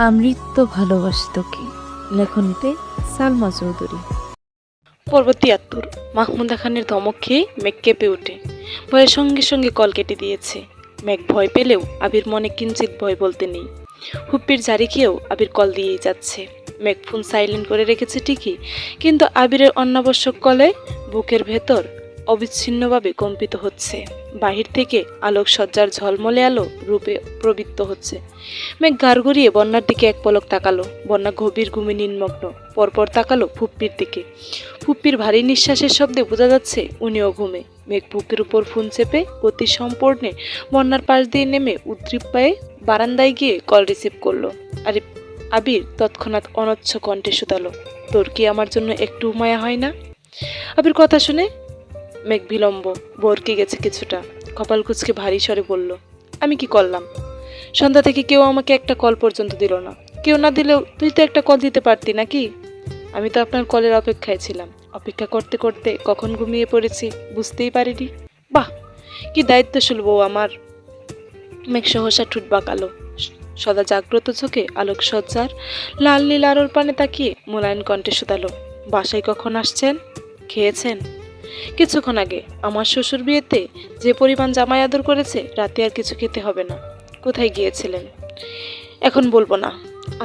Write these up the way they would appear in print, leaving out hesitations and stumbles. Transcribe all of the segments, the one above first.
আমৃত্য ভালোবাসি তোকে। লেখনীতে সালমা চৌধুরী। পর্ব ৭৩। মাহমুদা খানের ধমক খেয়ে মেঘ কেঁপে ওঠে। ভয়ের সঙ্গে সঙ্গে কল কেটে দিয়েছে। মেঘ ভয় পেলেও আবির মনে কিঞ্চিত ভয় বলতে নেই। হুপ্পির জারি খেয়েও আবির কল দিয়েই যাচ্ছে। মেঘ ফোন সাইলেন্ট করে রেখেছে ঠিকই, কিন্তু আবিরের অনাবশ্যক কলে বুকের ভেতর অবিচ্ছিন্নভাবে কম্পিত হচ্ছে। বাহির থেকে আলোকসজ্জার ঝলমলে আলো রূপে প্রবৃত্ত হচ্ছে। মেঘ গাড় গড়িয়ে বন্যার দিকে এক পলক তাকালো। বন্যা গভীর ঘুমে নির্মগ্ন। পরপর তাকালো ফুপ্পির দিকে। ফুপ্পির ভারী নিঃশ্বাসের শব্দে বোঝা যাচ্ছে উনিও ঘুমে। মেঘ বুকের উপর ফোন চেপে গতি সম্পূর্ণে বন্যার পাশ দিয়ে নেমে উদ্গ্রীব পায়ে বারান্দায় গিয়ে কল রিসিভ করলো। আর আবির তৎক্ষণাৎ অনচ্ছ কণ্ঠে শুধালো, তোর কি আমার জন্য একটু মায়া হয় না? আবির কথা শুনে মেঘ বিলম্ব ভরকে গেছে কিছুটা। কপাল কুঁচকে ভারী স্বরে বলল, আমি কি করলাম? সন্ধ্যা থেকে কেউ আমাকে একটা কল পর্যন্ত দিল না। কেউ না দিলেও তুই তো একটা কল দিতে পারতি নাকি? আমি তো আপনার কলের অপেক্ষায় ছিলাম। অপেক্ষা করতে করতে কখন ঘুমিয়ে পড়েছি বুঝতেই পারিনি। বাহ, কি দায়িত্বশীল বউ আমার। মেঘ সহসা ঠুট বাঁকালো। সদা জাগ্রত চোখে আলোকসজ্জার লাল নীল আলোর পানে তাকিয়ে মোলায়েম কণ্ঠে শুধালো, বাসায় কখন আসছেন? খেয়েছেন? কিছুক্ষণ আগে। আমার শ্বশুর বিয়েতে যে পরিমাণ জামাই আদর করেছে, রাতে আর কিছু খেতে হবে না। কোথায় গিয়েছিলেন? এখন বলবো না।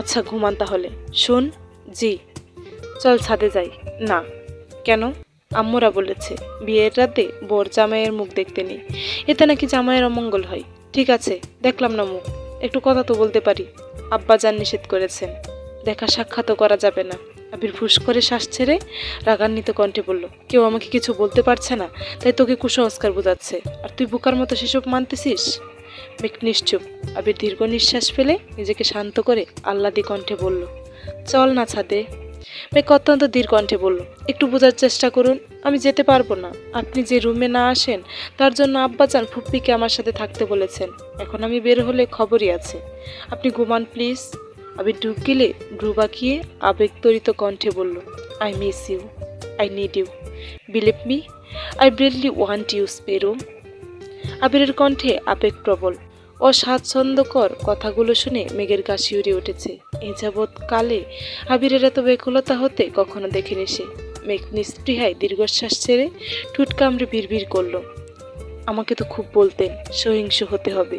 আচ্ছা ঘুমান তাহলে। শোন। জি। চল ছাদে যাই। না। কেন? আম্মুরা বলেছে বিয়ের রাতে বর জামাইয়ের মুখ দেখতে নেই, এতে নাকি জামাইয়ের অমঙ্গল হয়। ঠিক আছে, দেখলাম না মুখ, একটু কথা তো বলতে পারি। আব্বাজান নিষেধ করেছেন, দেখা সাক্ষাৎও করা যাবে না। আবির ফুস করে শ্বাস ছেড়ে রাগান্বিত কণ্ঠে বলল, কেউ আমাকে কিছু বলতে পারছে না, তাই তোকে কুসংস্কার বোঝাচ্ছে, আর তুই বোকার মতো সেসব মানতেছিস? মেঘ নিশ্চুপ। আবির দীর্ঘ নিঃশ্বাস ফেলে নিজেকে শান্ত করে আহ্লাদি কণ্ঠে বলল, চল না ছাদে। মেঘ অত্যন্ত ধীর কণ্ঠে বলল, একটু বোঝার চেষ্টা করুন, আমি যেতে পারবো না। আপনি যে রুমে না আসেন তার জন্য আব্বাজান ফুপ্পিকে আমার সাথে থাকতে বলেছেন। এখন আমি বের হলে খবরই আছে। আপনি ঘুমান প্লিজ। আবির ঢুক গেলে ভ্রু বাঁকিয়ে আবেগতরিত কণ্ঠে বলল, I miss you, I need you, believe me, I really want you স্পেরো। আবিরের কণ্ঠে আবেগ প্রবল। অস্বাচ্ছন্দ্যকর কথাগুলো শুনে মেঘের গা শিউরে উঠেছে। এ যাবৎ কালে আবিরের এত ব্যাকুলতা হতে কখনো দেখেনি সে। মেঘ নিস্পৃহায় দীর্ঘশ্বাস ছেড়ে ঠুট কামড়ে বিড়বিড় করল, আমাকে তো খুব বলতেন সহিংস হতে হবে,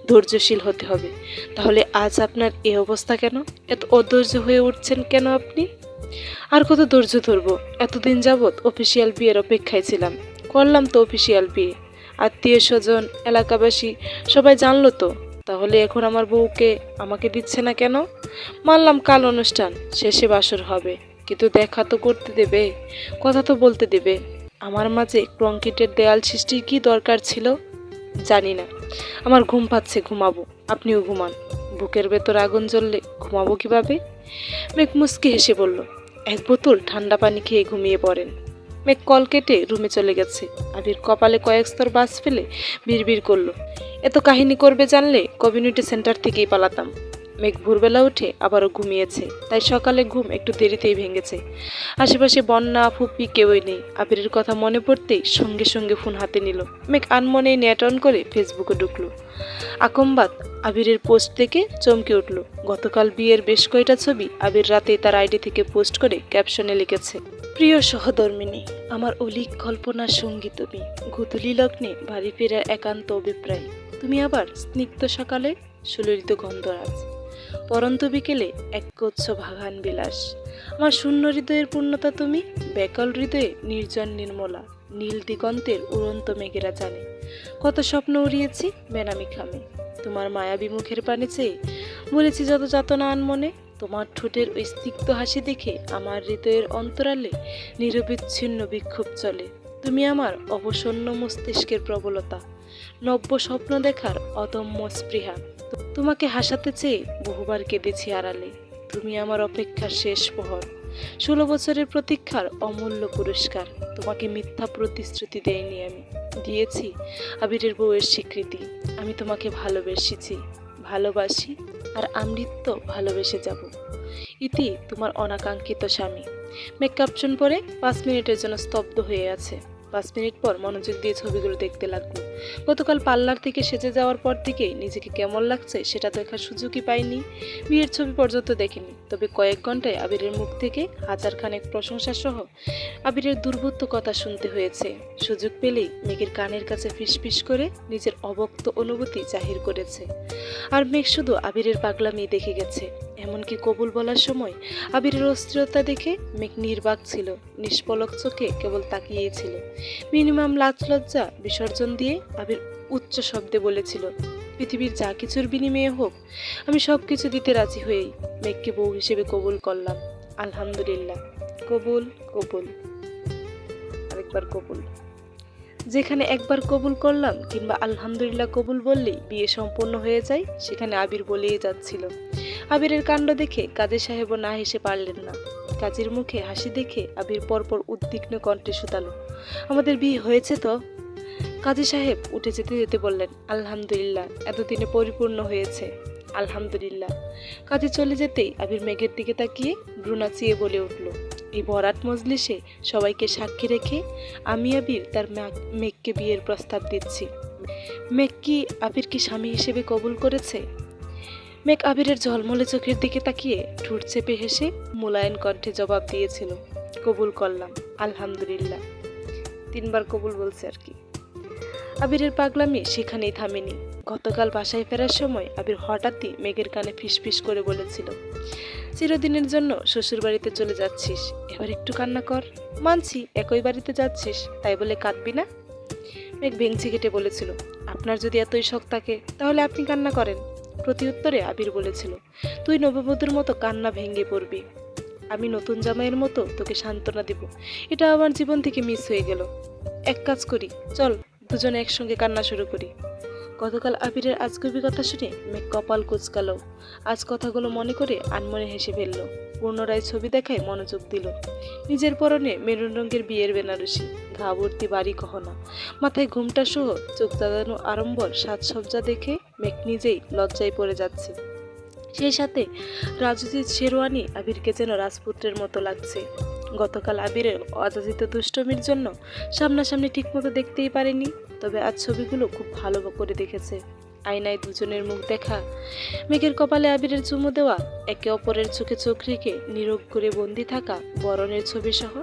ধৈর্যশীল হতে হবে, তাহলে আজ আপনার এই অবস্থা কেন? এত অধৈর্য হয়ে উঠছেন কেন আপনি? আর কত ধৈর্য ধরবো? এতদিন যাবৎ অফিসিয়াল বিয়ের অপেক্ষায় ছিলাম, করলাম তো অফিসিয়াল বিয়ে, আত্মীয় স্বজন এলাকাবাসী সবাই জানলো তো, তাহলে এখন আমার বউকে আমাকে দিচ্ছে না কেন? মানলাম কাল অনুষ্ঠান শেষে বাসর হবে, কিন্তু দেখা তো করতে দেবে, কথা তো বলতে দেবে। আমার মাঝে কংক্রিটের দেয়াল সৃষ্টির কি দরকার ছিল? জানি না। আমার ঘুম পাচ্ছে, ঘুমাবো, আপনিও ঘুমান। বুকের ভেতর আগুন জ্বললে ঘুমাবো কিভাবে? মেঘ মুচকি হেসে বলল, এক বোতল ঠান্ডা পানি খেয়ে ঘুমিয়ে পড়েন। মেঘ কল কেটে রুমে চলে গেছে। আবির কপালে কয়েক স্তর বাস ফেলে বিড়বিড় করলো, এত কাহিনী করবে জানলে কমিউনিটি সেন্টার থেকেই পালাতাম। মেঘ ভোরবেলা উঠে আবারও ঘুমিয়েছে, তাই সকালে ঘুম একটু দেরিতেই ভেঙেছে। আশেপাশে বন্যা ফুপ্পি কেউই নেই। আবিরের কথা মনে পড়তেই সঙ্গে সঙ্গে ফোন হাতে নিল। মেঘ আনমনেই নেট অন করে ফেসবুকে ঢুকলো। আকম্বাদ আবিরের পোস্ট থেকে চমকে উঠল। গতকাল বিয়ের বেশ কয়টা ছবি আবির রাতেই তার আইডি থেকে পোস্ট করে ক্যাপশনে লিখেছে, প্রিয় সহধর্মিনী, আমার অলিক কল্পনার সঙ্গী তুমি, গুধূলি লগ্নে বাড়ি ফেরার একান্ত অভিপ্রায়, তুমি আবার স্নিগ্ধ সকালে সুললিত গন্ধরাজ, পরন্ত বিকেলে একগুচ্ছ ভাগান বিলাস, আমার শূন্য হৃদয়ের পূর্ণতা তুমি, ব্যাকল হৃদয়ে নির্জন নির্মলা, নীল দিগন্তের উড়ন্ত মেঘেরা জানে কত স্বপ্ন উড়িয়েছি বেনামি খামে, তোমার মায়াবী মুখের পানে চেয়ে বলেছি যত যাতনা আনমনে, তোমার ঠোঁটের ওই স্নিগ্ধ হাসি দেখে আমার হৃদয়ের অন্তরালে নিরবিচ্ছিন্ন বিক্ষোভ চলে, তুমি আমার অবসন্ন মস্তিষ্কের প্রবলতা, নব্য স্বপ্ন দেখার অদম্য স্পৃহা, তোমাকে হাসাতে চেয়ে বহুবার কেঁদেছি আড়ালে, তুমি আমার অপেক্ষার শেষ প্রহর, 16 বছরের প্রতীক্ষার অমূল্য পুরস্কার, তোমাকে মিথ্যা প্রতিশ্রুতি দেয়নি আমি, দিয়েছি আবিরের বউয়ের স্বীকৃতি, আমি তোমাকে ভালোবেসেছি, ভালোবাসি, আর আমৃত্য ভালোবেসে যাব। ইতি তোমার অনাকাঙ্ক্ষিত স্বামী। মেক ক্যাপশন পরে 5 মিনিটের জন্য স্তব্ধ হয়ে আছে। 5 মিনিট পর মনোযোগ দিয়ে ছবিগুলো দেখতে লাগলো। গতকাল পার্লার থেকে সেজে যাওয়ার পর থেকে নিজেকে কেমন লাগছে সেটা দেখার সুযোগই পাইনি। বিয়ের ছবি পর্যন্ত দেখেনি, তবে কয়েক ঘন্টায় আবিরের মুখ থেকে হাজার খানেক প্রশংসা সহ আবিরের দুর্বোধ্য কথা শুনতে হয়েছে। সুযোগ পেলেই মেঘের কানের কাছে ফিসফিস করে নিজের অবক্ত অনুভূতি জাহির করেছে। আর মেঘ শুধু আবিরের পাগলামি দেখে গেছে। এমনকি কবুল বলার সময় আবিরের অস্থিরতা দেখে মেঘ নির্বাক ছিল, নিষ্পলক চোখে কেবল তাকিয়েছিল। মিনিমাম লাজ লজ্জা বিসর্জন দিয়ে আবির উচ্চ শব্দে বলেছিল, পৃথিবীর যা কিছুর বিনিময়ে হোক আমি সব কিছু দিতে রাজি হয়েই মেঘকে বউ হিসেবে কবুল করলাম। আলহামদুলিল্লাহ, কবুল কবুল, আরেকবার কবুল। যেখানে একবার কবুল করলাম কিংবা আলহামদুলিল্লাহ কবুল বললেই বিয়ে সম্পূর্ণ হয়ে যায়, সেখানে আবির বলেই যাচ্ছিল। আবিরের কাণ্ড দেখে কাজী সাহেবও না হেসে পারলেন না। কাজীর মুখে হাসি দেখে আবির পরপর উদ্বিগ্ন কণ্ঠে শুধালো, আমাদের বিয়ে হয়েছে তো? কাজী সাহেব উঠে যেতে যেতে বললেন, আলহামদুলিল্লাহ, এতদিনে পরিপূর্ণ হয়েছে। আলহামদুলিল্লাহ। কাজী চলে যেতেই আবির মেঘের দিকে তাকিয়ে ভ্রু নাচিয়ে বলে উঠল, এই ভরাট মজলিসে সবাইকে সাক্ষী রেখে আমি আবির তার মেঘকে বিয়ের প্রস্তাব দিচ্ছি। মেঘ কি আবিরকে স্বামী হিসেবে কবুল করেছে? মেঘ আবিরের ঝলমলে চোখের দিকে তাকিয়ে ঠোঁট চেপে হেসে মোলায়েন কণ্ঠে জবাব দিয়েছিল, কবুল করলাম, আলহামদুলিল্লাহ। 3 বার কবুল বলছে আর কি। আবিরের পাগলামি সেখানেই থামেনি। গতকাল বাসায় ফেরার সময় আবির হঠাৎই মেঘের কানে ফিসফিস করে বলেছিল, চিরদিনের জন্য শ্বশুর বাড়িতে চলে যাচ্ছিস, এবার একটু কান্না কর। মানছি একই বাড়িতে যাচ্ছিস, তাই বলে কাঁদবি না। মেঘ ভেঙচি কেটে বলেছিল, আপনার যদি এতই শখ থাকে তাহলে আপনি কান্না করেন। প্রতি উত্তরে আবির বলেছিল, তুই নববধূর মতো কান্না ভেঙে পড়বি, আমি নতুন জামাইয়ের মতো তোকে সান্ত্বনা দিব। এটা আমার জীবন থেকে মিস হয়ে গেল। এক কাজ করি, চল দুজনে একসঙ্গে কান্না শুরু করি। গতকাল আবিরের আজগুবি কথা শুনে মেঘ কপাল কুঁচকালো। আজ কথাগুলো মনে করে আনমনে হেসে ফেলল। পুনরায় ছবি দেখায় মনোযোগ দিল। নিজের পরনে মেরুন রঙের বিয়ের বেনারসি, ঘা ভর্তি বাড়ি গহনা, মাথায় ঘুমটা সহ চোখ দাদানো আড়ম্বর সাজসজ্জা দেখে মেঘ নিজেই লজ্জায় পড়ে যাচ্ছে। সেই সাথে রাজুজিৎ শেরওয়ানি আবিরকে যেন রাজপুত্রের মতো লাগছে। গতকাল আবিরের অযাচিত দুষ্টমির জন্য সামনাসামনি ঠিকমতো দেখতেই পারেনি, তবে আজ ছবিগুলো খুব ভালো করে দেখেছে। আয়নায় দুজনের মুখ দেখা, মেঘের কপালে আবিরের চুমু দেওয়া, একে অপরের চোখে চোখ রেখে নীরব করে বন্দি থাকা বরণের ছবি সহ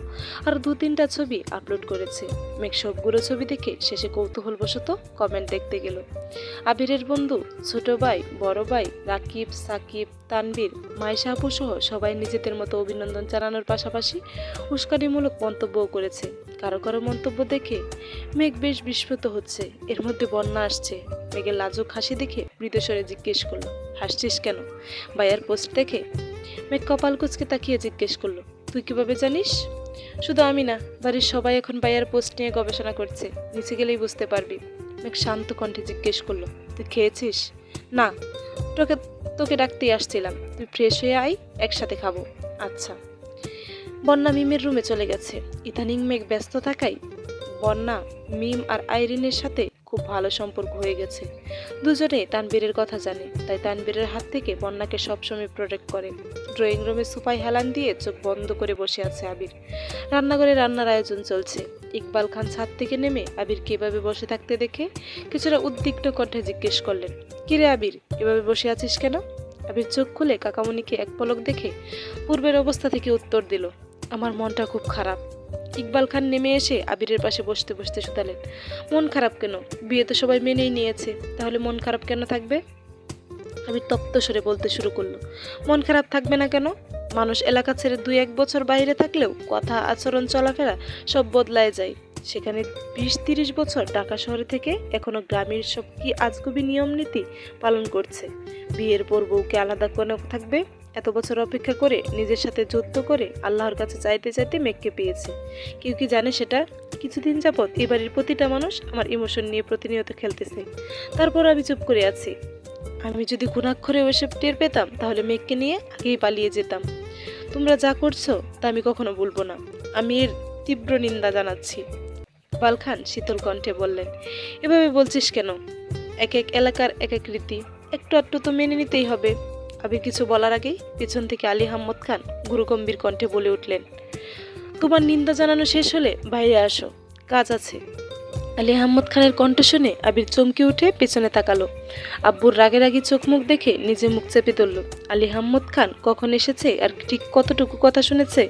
আর 2-3টা ছবি আপলোড করেছে। মেঘ সবগুলো ছবি দেখে শেষে কৌতূহলবশত কমেন্ট দেখতে গেল। আবিরের বন্ধু, ছোট ভাই, বড় ভাই, রাকিব, সাকিব, তানবীর, মাইশা আপু সহ সবাই নিজেদের মতো অভিনন্দন জানানোর পাশাপাশি উস্কানিমূলক মন্তব্যও করেছে। কারো কারো মন্তব্য দেখে মেঘ বেশ বিস্মিত হচ্ছে। এর মধ্যে বন্যা আসছে। মেঘের লাজুক হাসি দেখে মৃদুস্বরে জিজ্ঞেস করলো, হাসছিস কেন? ভাইয়ার পোস্ট দেখে? মেঘ কপাল কুঁচকে তাকিয়ে জিজ্ঞেস করলো, তুই কিভাবে জানিস? শুধু আমি না, বাড়ির সবাই এখন ভাইয়ার পোস্ট নিয়ে গবেষণা করছে, নিচে গেলেই বুঝতে পারবি। মেঘ শান্ত কণ্ঠে জিজ্ঞেস করলো, তুই খেয়েছিস? না, তোকে তোকে ডাকতেই আসছিলাম, তুই ফ্রেশ হয়ে আয়, একসাথে খাবো। আচ্ছা। বন্যা মিমের রুমে চলে গেছে। ইদানিং মেঘ ব্যস্ত থাকায় বন্যা, মিম আর আইরিনের সাথে খুব ভালো সম্পর্ক হয়ে গেছে। দুজনেই তানবীরের কথা জানে, তাই তানবীরের হাত থেকে বন্যাকে সবসময় প্রোটেক্ট করে। ড্রয়িং রুমে সোফায় হেলান দিয়ে চোখ বন্ধ করে বসে আছে আবির। রান্নাঘরে রান্নার আয়োজন চলছে। ইকবাল খান ছাদ থেকে নেমে আবিরকে এভাবে বসে থাকতে দেখে কিছুটা উদ্বিগ্ন কণ্ঠে জিজ্ঞেস করলেন, কিরে আবির, এভাবে বসে আছিস কেন? আবির চোখ খুলে কাকামণিকে এক পলক দেখে পূর্বের অবস্থা থেকে উত্তর দিল, আমার মনটা খুব খারাপ। ইকবাল খান নেমে এসে আবিরের পাশে বসতে বসতে শুধালেন, মন খারাপ কেন? বিয়ে তো সবাই মেনেই নিয়েছে, তাহলে মন খারাপ কেন থাকবে? আবির তপ্ত স্বরে বলতে শুরু করলো, মন খারাপ থাকবে না কেন? মানুষ এলাকা ছেড়ে 2-1 বছর বাইরে থাকলেও কথা, আচরণ, চলাফেরা সব বদলায় যায়। সেখানে 20-30 বছর ঢাকা শহরে থেকে এখনো গ্রামের সব কি আজগুবি নিয়ম নীতি পালন করছে। বিয়ের পর বউকে আলাদা কেন থাকবে? এত বছর অপেক্ষা করে নিজের সাথে যুদ্ধ করে আল্লাহর কাছে চাইতে চাইতে মেঘকে পেয়েছে। কেউ কি জানে সেটা? কিছুদিন যাবৎ এ বাড়ির প্রতিটা মানুষ আমার ইমোশন নিয়ে প্রতিনিয়ত খেলতেছে, তারপর আমি চুপ করে আছি। আমি যদি গুণাক্ষরে ওইসব টের পেতাম তাহলে মেঘকে নিয়ে আগেই পালিয়ে যেতাম। তোমরা যা করছো তা আমি কখনো বলবো না, আমি এর তীব্র নিন্দা জানাচ্ছি। ইকবাল খান শীতল কণ্ঠে বললেন, এভাবে বলছিস কেন? এক এক এলাকার এক এক রীতি, একটু আধটু তো মেনে নিতেই হবে। আবির কিছু বলার আগেই পেছন থেকে আলী আহমদ খান গুরুগম্ভীর কণ্ঠে বলে উঠলেন, তোমার নিন্দা জানানো শেষ হলে বাইরে আসো, কাজ আছে। আলী আহমদ খানের কণ্ঠ শুনে আবির চমকে উঠে পেছনে তাকালো। আব্বুর রাগে রাগি চোখ মুখ দেখে নিজে মুখ চেপে ধরল। আলী আহমদ খান কখন এসেছে আর ঠিক কতটুকু কথা শুনেছে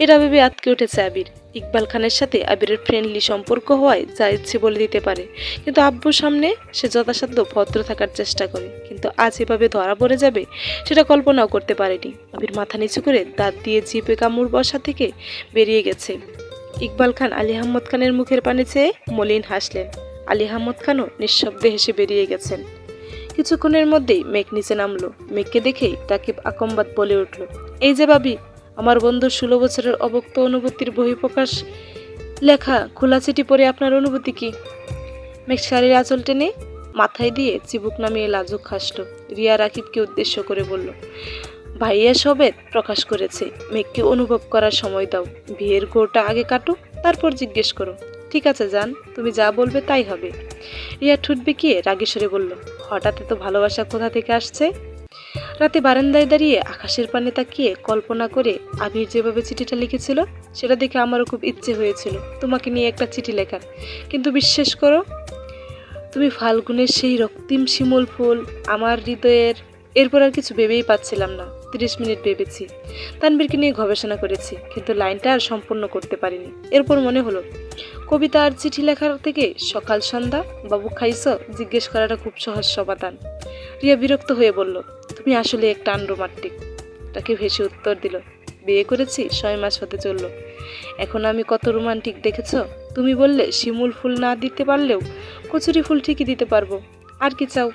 এটা ভেবে আটকে উঠেছে আবির। ইকবাল খানের সাথে আবিরের ফ্রেন্ডলি সম্পর্ক হওয়ায় যা ইচ্ছে বলে দিতে পারে, কিন্তু আব্বুর সামনে সে যথাসাধ্য ভদ্র থাকার চেষ্টা করে, কিন্তু আজ এভাবে ধরা পড়ে যাবে সেটা কল্পনাও করতে পারেনি। আবির মাথা নিচু করে দাঁত দিয়ে জিপে কামড় বসা থেকে বেরিয়ে গেছে। ইকবাল খান আলী আহমদ খানের মুখের পানে চেয়ে মলিন হাসলেন। আলী আহমদ খানও নিঃশব্দে হেসে বেরিয়ে গেছেন। কিছুক্ষণের মধ্যেই মেঘ নিচে নামলো। মেঘকে দেখেই রাকিব আকম্বাদ বলে উঠল, এই যে ভাবি, আমার বন্ধুর 16 বছরের অবক্ত অনুভূতির বহিঃপ্রকাশ লেখা খোলা চিঠি পড়ে আপনার অনুভূতি কি? মেঘ শাড়ির আঁচল টেনে মাথায় দিয়ে চিবুক নামিয়ে লাজুক হাসল। রিয়া রাকিবকে উদ্দেশ্য করে বলল, ভাইয়া সবেত প্রকাশ করেছে, মেঘকে অনুভব করার সময় দাও, বিয়ের গোটা আগে কাটো, তারপর জিজ্ঞেস করো। ঠিক আছে জান, তুমি যা বলবে তাই হবে। রিয়া ঠোঁট বেঁকিয়ে রাগেশ্বরে বলল, হঠাৎ এত ভালোবাসা কোথা থেকে আসছে? রাতে বারান্দায় দাঁড়িয়ে আকাশের পানে তাকিয়ে কল্পনা করে আবির যেভাবে চিঠিটা লিখেছিল সেটা দেখে আমারও খুব ইচ্ছে হয়েছিল তোমাকে নিয়ে একটা চিঠি লেখার, কিন্তু বিশ্বাস করো, তুমি ফাল্গুনের সেই রক্তিম শিমুল ফুল আমার হৃদয়ের। এরপর আর কিছু ভেবেই পাচ্ছিলাম না। 30 মিনিট ভেবেছি, তানবীরকে নিয়ে গবেষণা করেছি, কিন্তু লাইনটা আর সম্পূর্ণ করতে পারিনি। এরপর মনে হলো কবিতা আর চিঠি লেখার থেকে সকাল সন্ধ্যা বাবু খাইছ জিজ্ঞেস করাটা খুব সহজ সমাধান। রিয়া বিরক্ত হয়ে বলল, তুমি আসলে একটা আনরোমান্টিক। তাকে ভেসে উত্তর দিল, বিয়ে করেছি 6 মাস হতে চললো, এখন আমি কত রোমান্টিক দেখেছ? তুমি বললে শিমুল ফুল না দিতে পারলেও কচুরি ফুল ঠিকই দিতে পারবো, আর কি চাও?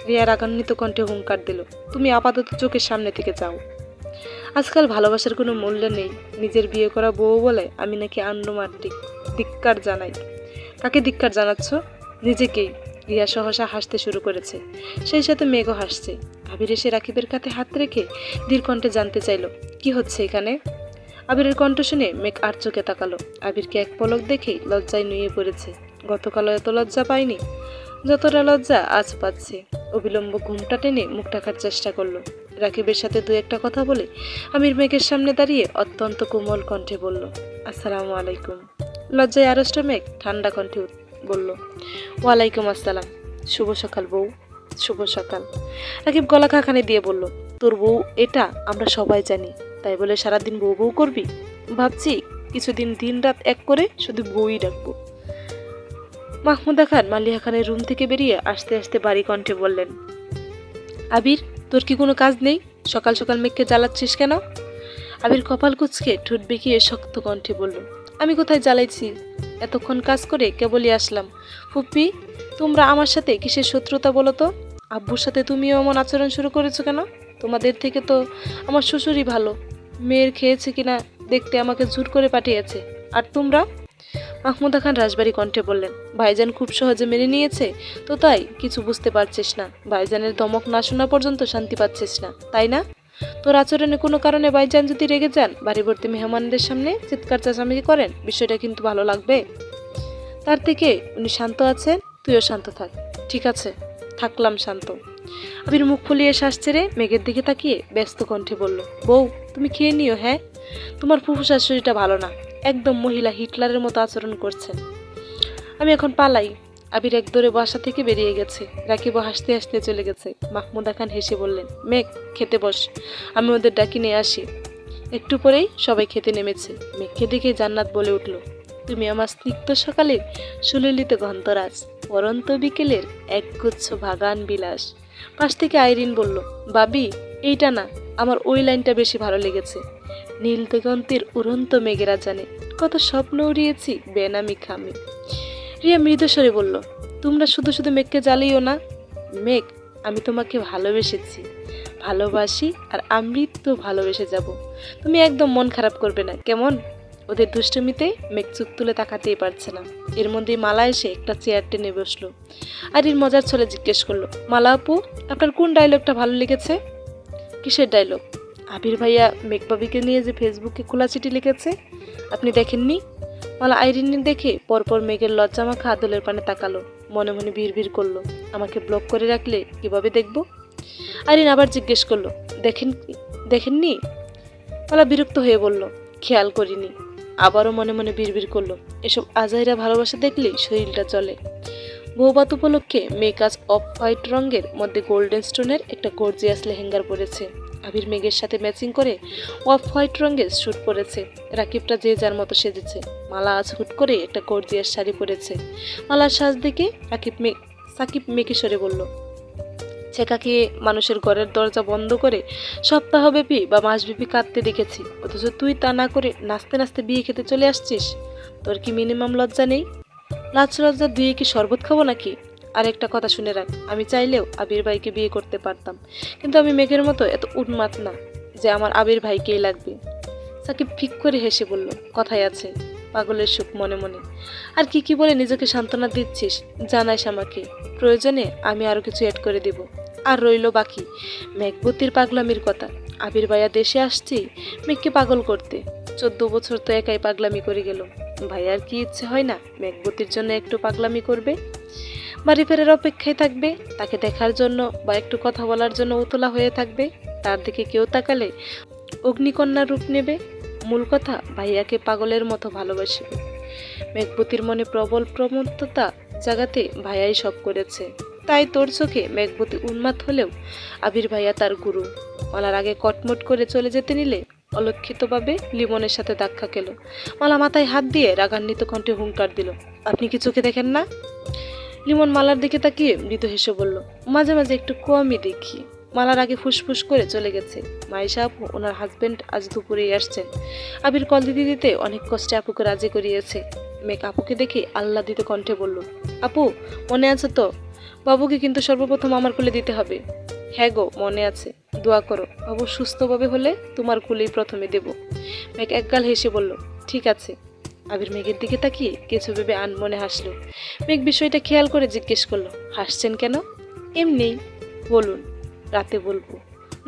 রিয়া রাগান্বিত কণ্ঠে হুঙ্কার দিল, তুমি আপাতত চোখের সামনে থেকে যাও। আজকাল ভালোবাসার কোনো মূল্য নেই। নিজের বিয়ে করা বউ বলে আমি নাকি আনরোমান্টিক। ধিক্কার জানাই। কাকে ধিক্কার জানাচ্ছ? নিজেকেই। রিয়া সহসা হাসতে শুরু করেছে, সেই সাথে মেঘও হাসছে। আবির এসে রাকিবের কাঁধে হাত রেখে ধীর কণ্ঠে জানতে চাইল, কি হচ্ছে এখানে? আবিরের কণ্ঠ শুনে মেঘ আর চোখে তাকালো। আবিরকে এক পলক দেখেই লজ্জায় নুয়ে পড়েছে। গতকালও এত লজ্জা পায়নি যতটা লজ্জা আজ পাচ্ছে। অবিলম্ব ঘুমটা টেনে মুখ ঢাকার চেষ্টা করলো। রাকিবের সাথে দু একটা কথা বলে আমির মেঘের সামনে দাঁড়িয়ে অত্যন্ত কোমল কণ্ঠে বলল, আসসালামু আলাইকুম। লজ্জায় আড়ষ্ট মেঘ ঠান্ডা কণ্ঠে বলল, ওয়ালাইকুম আসসালাম। শুভ সকাল বউ। শুভ সকাল। রাকিব গলা খাখানে দিয়ে বলল, তোর বউ এটা আমরা সবাই জানি, তাই বলে সারাদিন বউ বউ করবি? ভাবছি কিছুদিন দিন রাত এক করে শুধু বউই ডাকবো। মাহমুদা খান মালিয়া খানের রুম থেকে বেরিয়ে আস্তে আস্তে বাড়ি কণ্ঠে বললেন, আবির, তোর কি কোনো কাজ নেই? সকাল সকাল মেঘকে জ্বালাচ্ছিস কেন? আবির কপাল কুঁচকে ঠোঁট বেঁকিয়ে শক্ত কণ্ঠে বলল, আমি কোথায় জ্বালাইছি? এতক্ষণ কাজ করে কেবলই আসলাম। ফুপ্পি, তোমরা আমার সাথে কিসের শত্রুতা বলো তো? আব্বুর সাথে তুমিও এমন আচরণ শুরু করেছো কেন? তোমাদের থেকে তো আমার শ্বশুরই ভালো। মেয়ের খেয়েছে কিনা দেখতে আমাকে জোর করে পাঠিয়েছে, আর তোমরা? মাহমুদা খান রাজবাড়ি কণ্ঠে বললেন, ভাইজান খুব সহজে মেনে নিয়েছে তো তাই কিছু বুঝতে পারছিস না। ভাইজানের ধমক না শোনা পর্যন্ত শান্তি পাচ্ছিস না, তাই না? তোর আচরণে কোনো কারণে ভাইজান যদি রেগে যান, বাড়ি ভর্তি মেহমানদের সামনে চিৎকার চেঁচামেচি করেন, বিষয়টা কিন্তু ভালো লাগবে। তার থেকে উনি শান্ত আছেন, তুইও শান্ত থাক। ঠিক আছে, থাকলাম শান্ত। আবির মুখ ফুলিয়ে শ্বাস ছেড়ে মেঘের দিকে তাকিয়ে ব্যস্ত কণ্ঠে বলল, বউ, তুমি খেয়ে নিও। হ্যাঁ, তোমার ফুফু শাশুড়িটা ভালো না, একদম মহিলা হিটলারের মতো আচরণ করছেন। আমি এখন পালাই। আবির এক দৌড়ে বাসা থেকে বেরিয়ে গেছে। রাকিবও হাসতে হাসতে চলে গেছে। মাহমুদা খান হেসে বললেন, মেঘ, খেতে বস, আমি ওদের ডাকি নিয়ে আসি। একটু পরেই সবাই খেতে নেমেছে। মেঘকে দেখে জান্নাত বলে উঠল, তুমি আমার স্নিগ্ধ সকালের সুললিত গন্ধরাজ, পরন্ত বিকেলের একগুচ্ছ ভাগান বিলাস। পাশ থেকে আইরিন বলল, বাবি, এইটা না, আমার ওই লাইনটা বেশি ভালো লেগেছে। নীল দিগন্তের উড়ন্ত মেঘেরা জানে কত স্বপ্ন উড়িয়েছি বেনামি খামে। রিয়া মৃদুস্বরে বলল, তোমরা শুধু শুধু মেঘকে জ্বালিও না। মেঘ, আমি তোমাকে ভালোবেসেছি, ভালোবাসি, আর আমৃত্যু ভালোবেসে যাব। তুমি একদম মন খারাপ করবে না, কেমন? ওদের দুষ্টুমিতে মেঘ চোখ তুলে তাকাতেই পারছে না। এর মধ্যেই মালা এসে একটা চেয়ার টেনে বসলো। আর এর মজার ছলে জিজ্ঞেস করলো, মালা আপু, আপনার কোন ডায়লগটা ভালো লেগেছে? কিসের ডায়লগ? আবির ভাইয়া মেঘবাবিকে নিয়ে যে ফেসবুকে খোলা চিঠি লিখেছে, আপনি দেখেননি? মালা আইরিন দেখে পরপর মেঘের লজ্জামাখা আদলের পানে তাকালো। মনে মনে ভিড় করলো, আমাকে ব্লক করে রাখলে কিভাবে দেখবো? আইরিন আবার জিজ্ঞেস করলো, দেখেননি? মালা বিরক্ত হয়ে বলল, খেয়াল করিনি। আবারও মনে মনে বিড়বিড় করলো, এসব আজাইরা ভালোবাসা দেখলেই শরীরটা চলে। বৌভাত উপলক্ষে মেঘ আজ অফ হোয়াইট রঙের মধ্যে গোল্ডেন স্টোনের একটা গর্জিয়াস লেহেঙ্গার পরেছে। আবির মেঘের সাথে ম্যাচিং করে অফ হোয়াইট রঙের স্যুট পরেছে। রাকিবটা যে যার মতো সেজেছে। মালা আজ হুট করে একটা গর্জিয়াস শাড়ি পরেছে। মালার সাজ দেখে সাকিব মেঘে সরে বলল, ছেঁকা মানুষের ঘরের দরজা বন্ধ করে সপ্তাহব্যাপী বা মাসব্যাপী কাঁদতে দেখেছি, অথচ তুই তা না করে নাচতে নাচতে বিয়ে খেতে চলে আসছিস। তোর কি মিনিমাম লজ্জা নেই? লাজ লজ্জা দুয়ে কি শরবত খাবো নাকি? আর একটা কথা শুনে রাখ, আমি চাইলেও আবির ভাইকে বিয়ে করতে পারতাম, কিন্তু আমি মেঘের মতো এত উন্মাদ না যে আমার আবির ভাইকেই লাগবে। সাকিব ফিক করে হেসে বলল, কথাই আছে, পাগলের সুখ মনে মনে। আর কি কি বলে নিজেকে সান্ত্বনা দিচ্ছিস জানাইস আমাকে, প্রয়োজনে আমি আরো কিছু অ্যাড করে দেব। আর রইল বাকি মেঘবতীর পাগলামির কথা। আবির ভাইয়া দেশে আসছি মেঘকে পাগল করতে। 14 বছর তো একাই পাগলামি করে গেল। ভাইয়ার কি ইচ্ছে হয় না মেঘবতীর জন্য একটু পাগলামি করবে? বাড়ি ফেরার অপেক্ষায় থাকবে, তাকে দেখার জন্য বা একটু কথা বলার জন্য উতলা হয়ে থাকবে। তার দিকে কেউ তাকালে অগ্নিকন্যার রূপ নেবে। মূল কথা, ভাইয়াকে পাগলের মতো ভালোবাসবে। মেঘবতীর মনে প্রবল প্রমত্ততা জাগাতে ভাইয়াই সব করেছে। তাই তোর চোখে মেঘবতী উন্মাদ হলেও আবির ভাইয়া তার গুরু। মালার আগে কটমট করে চলে যেতে নিলে অলক্ষিতভাবে লিমনের সাথে ধাক্কা খেল। মালা মাথায় হাত দিয়ে রাগান্বিত কণ্ঠে হুঙ্কার দিল, আপনি কি চোখে দেখেন না? লিমন মালার দিকে তাকিয়ে মৃদু হেসে বলল, মাঝে মাঝে একটু কমই দেখি। মালার আগে ফুসফুস করে চলে গেছে, মাইশা আপু ওনার হাজবেন্ড আজ দুপুরেই আসছেন। আবির কল দিতে দিতে অনেক কষ্টে আপুকে রাজি করিয়েছে। মেঘ আপুকে দেখে আহ্লাদিত কণ্ঠে বলল, আপু মনে আছে তো? বাবুকে কিন্তু সর্বপ্রথম আমার কোলে দিতে হবে। হ্যাঁ গো মনে আছে, দোয়া করো বাবু সুস্থভাবে হলে তোমার কোলেই প্রথমে দেব। মেঘ একগাল হেসে বলল, ঠিক আছে। আবির মেঘের দিকে তাকিয়ে কিছু ভেবে আনমনে হাসলো। মেঘ বিষয়টা খেয়াল করে জিজ্ঞেস করলো, হাসছেন কেন? এমনি। বলুন। রাতে বলবো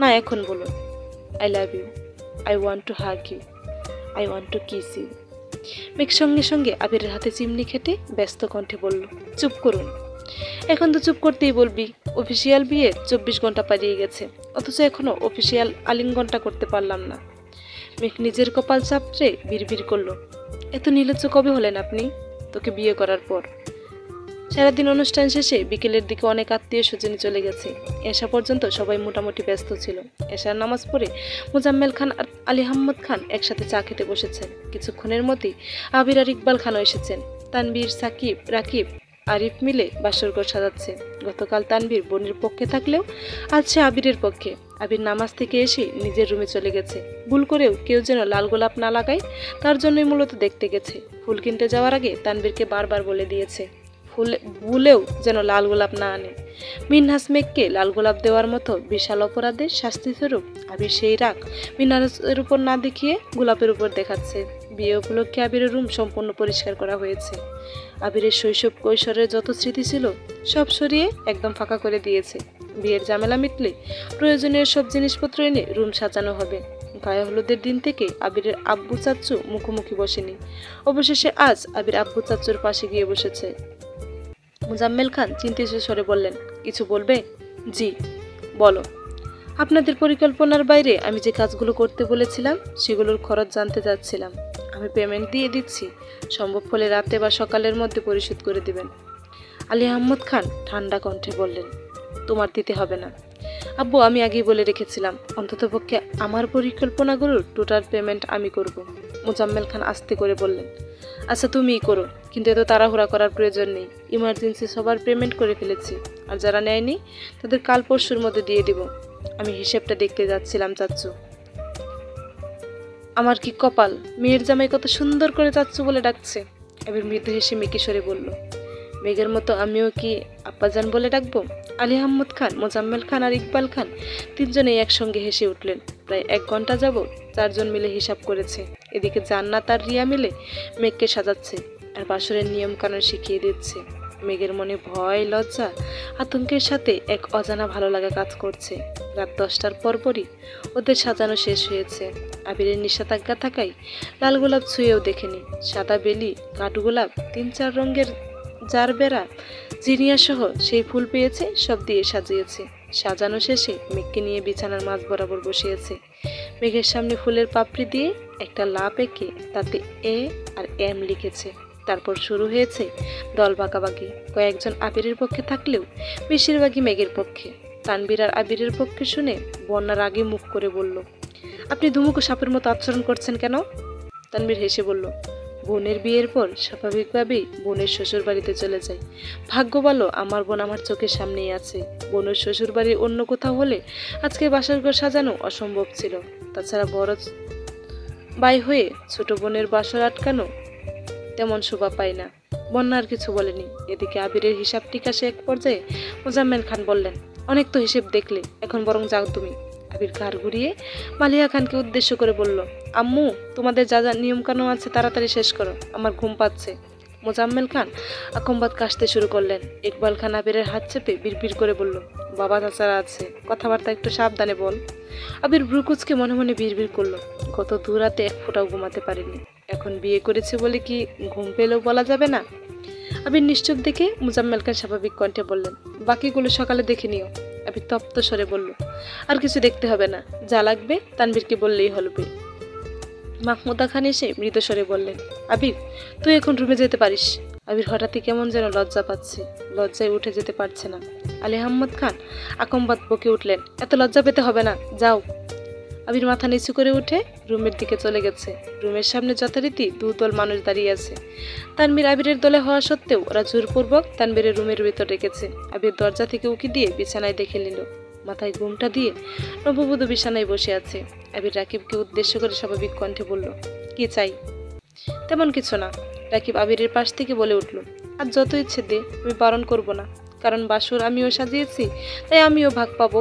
না, এখন বলুন। I love you, I want to hug you, I want to kiss you. মেঘ সঙ্গে সঙ্গে আবিরের হাতে চিমনি খেটে ব্যস্ত কণ্ঠে বলল, চুপ করুন। এখন তো চুপ করতেই বলবি। অফিসিয়াল বিয়ে 24 ঘন্টা পালিয়ে গেছে, অথচ এখনো অফিসিয়াল আলিঙ্গনটা করতে পারলাম না। মেঘ নিজের কপাল চাপড়ে বিড়বিড় করলো, এত নির্লজ্জ কবে হলেন আপনি? তোকে বিয়ে করার পর। সারাদিন অনুষ্ঠান শেষে বিকেলের দিকে অনেক আত্মীয় স্বজনে চলে গেছে। এশা পর্যন্ত সবাই মোটামুটি ব্যস্ত ছিল। এশার নামাজ পড়ে মোজাম্মেল খান আর আলী আহমদ খান একসাথে চা খেতে বসেছেন। কিছুক্ষণের মধ্যেই আবির আর ইকবাল খানও এসেছেন। তানবীর, সাকিব, রাকিব, আরিফ মিলে বাসরঘর সাজাচ্ছে। গতকাল তানবীর বোনের পক্ষে থাকলেও আজ সে আবিরের পক্ষে। আবির নামাজ থেকে এসে নিজের রুমে চলে গেছে। ভুল করেও কেউ যেন লাল গোলাপ না লাগায় তার জন্যই মূলত দেখতে গেছে। ফুল কিনতে যাওয়ার আগে তানবীরকে বারবার বলে দিয়েছে ভুলেও যেন লাল গোলাপ না আনে। মিনহাস মেঘকে লাল গোলাপ দেওয়ার মতো বিশাল অপরাধের শাস্তিস্বরূপ আবির সেই রাগ মিনহাসের উপর না দেখিয়ে গোলাপের উপর দেখাচ্ছে। বিয়ে উপলক্ষে আবিরের রুম সম্পূর্ণ পরিষ্কার করা হয়েছে। আবিরের শৈশব কৈশোরের যত স্মৃতি ছিল সব সরিয়ে একদম ফাঁকা করে দিয়েছে। বিয়ের ঝামেলা মিটলে প্রয়োজনীয় সব জিনিসপত্র এনে রুম সাজানো হবে। গায়ে হলুদের দিন থেকে আবিরের আব্বু চাচ্চু মুখোমুখি বসেনি। অবশেষে আজ আবির আব্বু চাচ্চুর পাশে গিয়ে বসেছে। মোজাম্মেল খান চিন্তিত স্বরে বললেন, কিছু বলবে? জি বলো। আপনাদের পরিকল্পনার বাইরে আমি যে কাজগুলো করতে বলেছিলাম সেগুলোর খরচ জানতে চাচ্ছিলাম। আমি পেমেন্ট দিয়ে দিচ্ছি, সম্ভব হলে রাতে বা সকালের মধ্যে পরিশোধ করে দিবেন। আলী আহমদ খান ঠান্ডা কণ্ঠে বললেন, তোমার দিতে হবে না আব্বু, আমি আগেই বলে রেখেছিলাম অন্ততপক্ষে আমার পরিকল্পনাগুলোর টোটাল পেমেন্ট আমি করব। মোজাম্মেল খান আস্তে করে বললেন, আচ্ছা তুমিই করো, কিন্তু এত তাড়াহুড়া করার প্রয়োজন নেই। ইমার্জেন্সি সবার পেমেন্ট করে ফেলেছি, আর যারা নেয়নি তাদের কাল পরশুর মধ্যে দিয়ে দিব। আমি হিসেবটা দেখতে যাচ্ছিলাম চাচ্চু। আমার কি কপাল, মেয়ের জামাই কত সুন্দর করে চাচ্চু বলে ডাকছে। এবার মৃদু হেসে মেকিশরে বলল, মেঘের মতো আমিও কি আব্বাজান বলে ডাকবো? আলী আহমদ খান, মোজাম্মেল খান আর ইকবাল খান তিনজনেই একসঙ্গে হেসে উঠলেন। প্রায় 1 ঘন্টা যাবৎ চারজন মিলে হিসাব করেছে। এদিকে জান্নাত আর রিয়া মিলে মেঘকে সাজাচ্ছে আর বাসরের নিয়ম কানুন শিখিয়ে দিচ্ছে। মেঘের মনে ভয়, লজ্জা, আতঙ্কের সাথে এক অজানা ভালো লাগা কাজ করছে। রাত 10টার পরপরই ওদের সাজানো শেষ হয়েছে। আবিরের নিষেধাজ্ঞা থাকায় লাল গোলাপ ছুঁয়েও দেখেনি। সাদা বেলি, কাঠগোলাপ, 3-4 রঙের জারবেরা, জিনিয়া সহ সেই ফুল পেয়েছে, সব দিয়ে সাজিয়েছে। সাজানো শেষে মেঘকে নিয়ে বিছানার মাঝ বরাবর বসিয়েছে। মেঘের সামনে ফুলের পাপড়ি দিয়ে একটা লাভ এঁকে তাতে এ আর এম লিখেছে। তারপর শুরু হয়েছে দল বাঁকাবাকি। কয়েকজন আবিরের পক্ষে থাকলেও বেশিরভাগই মেঘের পক্ষে। তানবীর আর আবিরের পক্ষে শুনে বন্যার আগে মুখ করে বলল, আপনি ধুমুকু সাপের মতো আচরণ করছেন কেন? তানবীর হেসে বলল, বোনের বিয়ের পর স্বাভাবিকভাবেই বোনের শ্বশুর বাড়িতে চলে যায়। ভাগ্য ভালো আমার বোন আমার চোখের সামনেই আছে। বোনের শ্বশুর বাড়ির অন্য কোথাও হলে আজকে বাসার ঘর সাজানো অসম্ভব ছিল। তাছাড়া বড় ভাই হয়ে ছোট বোনের বাসর আটকানো তেমন শোভা পায় না। বন্যা আর কিছু বলেনি। এদিকে আবিরের হিসাব টিকাশে এক পর্যায়ে মোজাম্মেল খান বললেন, অনেক তো হিসেব দেখলে, এখন বরং যাও তুমি। আবির ঘাড় ঘুরিয়ে মালিয়া খানকে উদ্দেশ্য করে বলল, আম্মু, তোমাদের যা যা নিয়মকানুন আছে তাড়াতাড়ি শেষ করো, আমার ঘুম পাচ্ছে। মোজাম্মেল খান আকম্বাদ কাশতে শুরু করলেন। ইকবাল খান আবিরের হাত চেপে বিড়বিড় করে বলল, বাবা চাচারা আছে, কথাবার্তা একটু সাবধানে বল। আবির ব্রুকুচকে মনে মনে বিড়বিড় করলো, গত দুরাতে এক ফোঁটাও ঘুমাতে পারিনি, এখন বিয়ে করেছে বলে কি ঘুম পেলেও বলা যাবে না? আবির নিশ্চুপ দেখে মুজাম্মেল খান স্বাভাবিক কণ্ঠে বললেন, বাকিগুলো সকালে দেখে নিও। আবির তপ্ত স্বরে বলল, আর কিছু দেখতে হবে না, যা লাগবে তানবীরকে বললেই হবে। মাহমুদা খান এসে মৃদু স্বরে বললেন, আবির, তুই এখন রুমে যেতে পারিস। আবির হঠাৎই কেমন যেন লজ্জা পাচ্ছে, লজ্জায় উঠে যেতে পারছে না। আলী আহমদ খান আকম্বাদ বকে উঠলেন, এত লজ্জা পেতে হবে না, যাও। আবির মাথা নিচু করে উঠে রুমের দিকে চলে গেছে। রুমের সামনে যথারীতি দুদল মানুষ দাঁড়িয়ে আছে। তানবীর আবিরের দলে হওয়া সত্ত্বেও ওরা জোরপূর্বক তানবীরের রুমের ভিতর রেখেছে। আবির দরজা থেকে উকি দিয়ে বিছানায় দেখে নিল, মাথায় ঘুমটা দিয়ে নববধূ বিছানায় বসে আছে। আবির রাকিবকে উদ্দেশ্য করে স্বাভাবিক কণ্ঠে বলল, কি চাই? তেমন কিছু না। রাকিব আবিরের পাশ থেকে বলে উঠল, আর যত ইচ্ছে দে, আমি বারণ করব না, কারণ বাসর আমিও সাজিয়েছি, তাই আমিও ভাগ পাবো।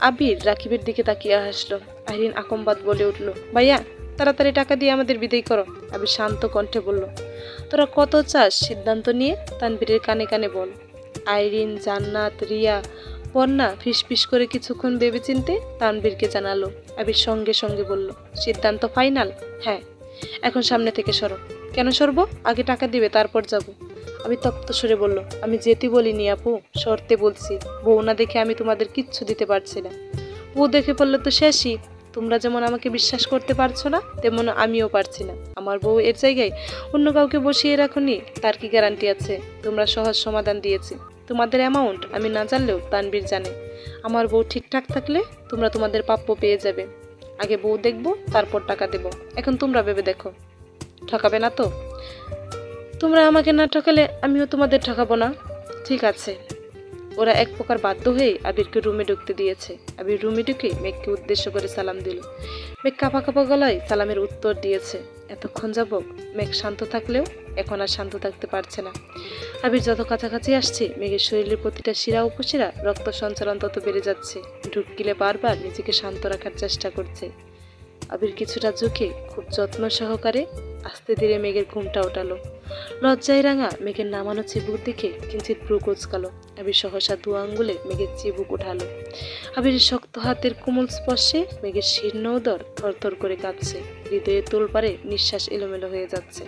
আবির রাকিবের দিকে তাকিয়ে হাসলো। আইরিন আকম্বাদ বলে উঠল, ভাইয়া, তাড়াতাড়ি টাকা দিয়ে আমাদের বিদায় করো। আবির শান্ত কণ্ঠে বলল, তোরা কত চাস সিদ্ধান্ত নিয়ে তানবীরের কানে কানে বল। আইরিন, জান্নাত, রিয়া, বন্যা ফিসফিস করে কিছুক্ষণ ভেবেচিন্তে তানবীরকে জানালো। আবির সঙ্গে সঙ্গে বলল, সিদ্ধান্ত ফাইনাল? হ্যাঁ। এখন সামনে থেকে সরো। কেন সরবো? আগে টাকা দিবে, তারপর যাব। আমি তপ্ত সুরে বলল, আমি যেতে বলিনি আপু, শর্তে বলছি। বউ না দেখে আমি তোমাদের কিচ্ছু দিতে পারছি না। বউ দেখে পড়লে তো শেষই। তোমরা যেমন আমাকে বিশ্বাস করতে পারছো না, তেমন আমিও পারছি না। আমার বউ এর জায়গায় অন্য কাউকে বসিয়ে রাখুনি, তার কি গ্যারান্টি আছে? তোমরা সহজ সমাধান দিয়েছি। তোমাদের অ্যামাউন্ট আমি না জানলেও তানবীর জানে। আমার বউ ঠিকঠাক থাকলে তোমরা তোমাদের প্রাপ্য পেয়ে যাবে। আগে বউ দেখবো, তারপর টাকা দেব। এখন তোমরা ভেবে দেখো, ঠকাবে না তো? তোমরা আমাকে না ঠকালে আমিও তোমাদের ঠকাবো না। ঠিক আছে। ওরা এক প্রকার বাধ্য হয়ে আবিরকে রুমে ঢুকতে দিয়েছে। আবির রুমে ঢুকে মেঘকে উদ্দেশ্য করে সালাম দিল। মেঘ কাঁপা কাঁপা গলায় সালামের উত্তর দিয়েছে। এতক্ষণ যাবৎ মেঘ শান্ত থাকলেও এখন আর শান্ত থাকতে পারছে না। আবির যত কাছাকাছি আসছে, মেঘের শরীরের প্রতিটা শিরা উপশিরা রক্ত সঞ্চালন তত বেড়ে যাচ্ছে। ঢুকিলে বারবার নিজেকে শান্ত রাখার চেষ্টা করছে। আবির কিছুটা ঝুঁকে খুব যত্ন সহকারে আস্তে ধীরে মেঘের ঘুমটা ওঠালো। লজ্জায় রাঙা মেঘের নামানো চিবুক দেখে কিঞ্চিত ভ্রু কুঁচকালো। আবির সহসা দু আঙ্গুলে মেঘের চিবুক উঠালো। আবিরের শক্ত হাতের কোমল স্পর্শে মেঘের শীর্ণ উদর থরথর করে কাঁপছে। হৃদয়ে তোলপাড়ে নিঃশ্বাস এলোমেলো হয়ে যাচ্ছে।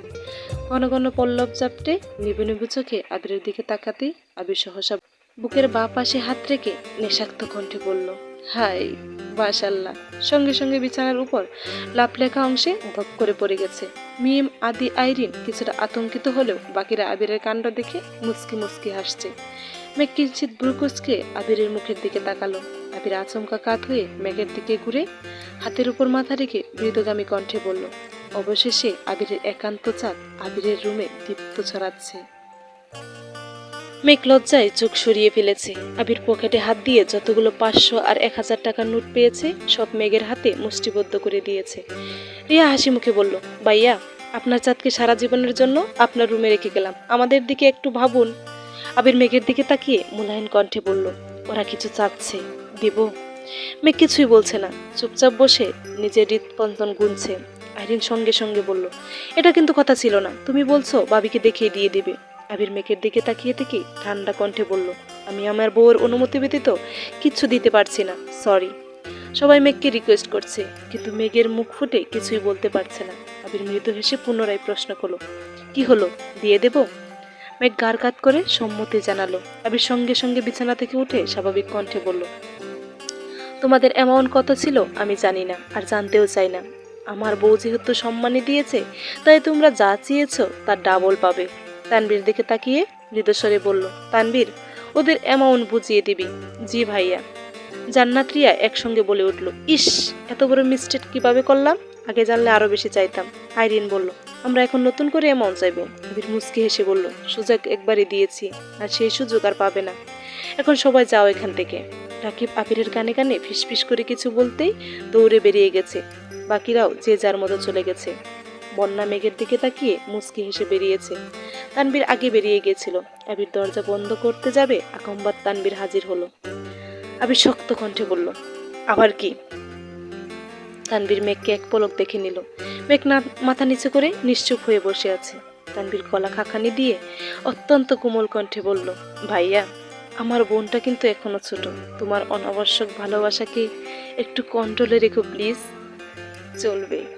ঘন ঘন পল্লব জাপটে নিবু নিবু চোখে আবিরের দিকে তাকাতেই আবির সহসা বুকের বাঁ পাশে হাত রেখে নেশাক্ত কণ্ঠে বলল, হাই মাশাআল্লাহ। সঙ্গে সঙ্গে বিছানার উপর লাভ লেখা অংশে ধপ করে পড়ে গেছে। মিম, আদি, আইরিন কিছুটা আতঙ্কিত হলেও বাকিরা আবিরের কাণ্ড দেখে মুচকি মুচকি হাসছে। মেঘ কিঞ্চিত ব্রুকুচকে আবিরের মুখের দিকে তাকালো। আবির আচমকা কাত হয়ে মেঘের দিকে ঘুরে হাতের উপর মাথা রেখে মৃদুগামী কণ্ঠে বলল, অবশেষে আবিরের একান্ত চাঁদ আবিরের রুমে দীপ্ত ছড়াচ্ছে। মেঘ লজ্জায় চোখ সরিয়ে ফেলেছে। আবির পকেটে হাত দিয়ে যতগুলো 500 আর 1000 টাকার নোট পেয়েছে সব মেঘের হাতে মুষ্টিবদ্ধ করে দিয়েছে। রিয়া হাসি মুখে বলল, ভাইয়া, আপনার চাঁদকে সারা জীবনের জন্য আপনার রুমে রেখে গেলাম, আমাদের দিকে একটু ভাবুন। আবির মেঘের দিকে তাকিয়ে মুলায়ন কণ্ঠে বলল, ওরা কিছু চাচ্ছে, দেব? মেঘ কিছুই বলছে না, চুপচাপ বসে নিজের হৃদস্পন্দন গুনছে। আইরিন সঙ্গে সঙ্গে বলল, এটা কিন্তু কথা ছিল না, তুমি বলছো বাবিকে দেখিয়ে দিয়ে দিবে। আবির মেঘের দিকে তাকিয়ে থেকে ঠান্ডা কণ্ঠে বলল, আমি আমার বউয়ের অনুমতি ব্যতীত কিচ্ছু দিতে পারছি না, সরি। সবাই মেঘকে রিকোয়েস্ট করছে, কিন্তু মেঘের মুখ ফুটে কিছুই বলতে পারছে না। আবির মৃদু হেসে পুনরায় প্রশ্ন করলো, কি হলো, দিয়ে দেব? মেঘ গাড় কাত করে সম্মতি জানালো। আবির সঙ্গে সঙ্গে বিছানা থেকে উঠে স্বাভাবিক কণ্ঠে বলল, তোমাদের অ্যামাউন্ট কত ছিল আমি জানি না, আর জানতেও চাই না। আমার বউ যেহেতু সম্মানী দিয়েছে, তাই তোমরা যা চেয়েছো তার ডাবল পাবে। তানবীর দিকে তাকিয়ে মৃদুস্বরে বলল, তানবীর, ওদের অ্যামাউন্ট বুঝিয়ে দিবি। জি ভাইয়া। জান্নাত রিয়া একসঙ্গে বলে উঠল, ইস, এত বড় মিস্টেক কিভাবে করলাম, আগে জানলে আরো বেশি চাইতাম। আইরিন বলল, আমরা এখন নতুন করে অ্যামাউন্ট চাইবো। আবির মুচকি হেসে বলল, সুযোগ একবারই দিয়েছি, আর সেই সুযোগ আর পাবে না। এখন সবাই যাও এখান থেকে। রাকিব আবিরের কানে কানে ফিসফিস করে কিছু বলতেই দৌড়ে বেরিয়ে গেছে। বাকিরাও যে যার মতো চলে গেছে। বন্যা মেঘের দিকে তাকিয়ে মুচকি হেসে বেরিয়েছে। তানবীর আগে বেরিয়ে গিয়েছিল। আবির দরজা বন্ধ করতে যাবে, আকম্বাদ তানবীর হাজির হলো। আবির শক্ত কণ্ঠে বলল, আবার কি? তানবীর মেঘকে এক পলক দেখে নিল। মেঘ না মাথা নিচু করে নিশ্চুপ হয়ে বসে আছে। তানবীর গলা খাখানি দিয়ে অত্যন্ত কোমল কণ্ঠে বলল, ভাইয়া, আমার বোনটা কিন্তু এখনো ছোট। তোমার অনাবশ্যক ভালোবাসাকে একটু কন্ট্রোলে রেখো প্লিজ। চলবে।